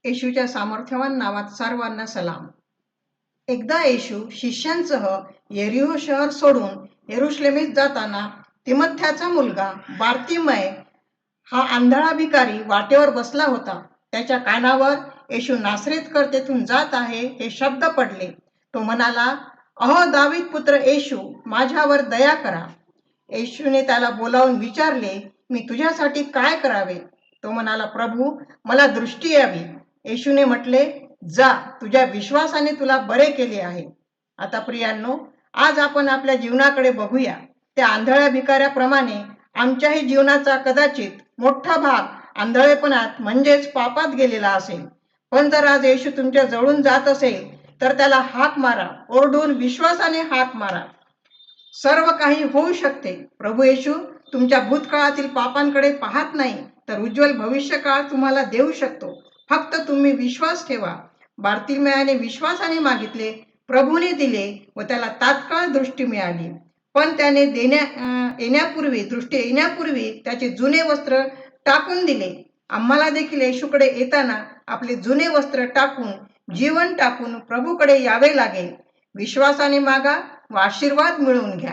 येशूच्या सामर्थ्यवान नावात सर्वांना सलाम. एकदा येशू शिष्यांसह येरिहो शहर सोडून यरुशलेमेत जाताना तिमथ्याचा मुलगा बार्तिमय हा आंधळा भिकारी वाटेवर बसला होता. त्याच्या कानावर येशू नासरेतकर तेथून जात आहे हे शब्द पडले. तो म्हणाला, अहो दावीद पुत्र येशू, माझ्यावर दया करा. येशूने त्याला बोलावून विचारले, मी तुझ्यासाठी काय करावे? तो म्हणाला, प्रभू, मला दृष्टी यावी. येशूने म्हटले, जा, तुझ्या विश्वासाने तुला बरे केले आहे. आता प्रियांनो, आज आपण आपल्या जीवनाकडे बघूया. त्या आंधळ्या भिकाऱ्याप्रमाणे आमच्याही जीवनाचा कदाचित मोठा भाग आंधळेपणात म्हणजेच पापात गेलेला असेल. पण जर आज येशू तुमच्या जवळून जात असेल तर त्याला हाक मारा, ओरडून विश्वासाने हाक मारा. सर्व काही होऊ शकते. प्रभू येशू तुमच्या भूतकाळातील पापांकडे पाहत नाही, तर उज्ज्वल भविष्यकाळ तुम्हाला देऊ शकतो. फक्त तुम्ही विश्वास ठेवा. बार्तिमेयाने विश्वासाने मागितले, प्रभूने दिले व त्याला तात्काळ दृष्टी मिळाली. पण त्याने दृष्टी येण्यापूर्वी त्याचे जुने वस्त्र टाकून दिले. आम्हाला देखील येशूकडे येताना आपले जुने वस्त्र टाकून, जीवन टाकून प्रभूकडे यावे लागेल. विश्वासाने मागा व आशीर्वाद मिळवून घ्या.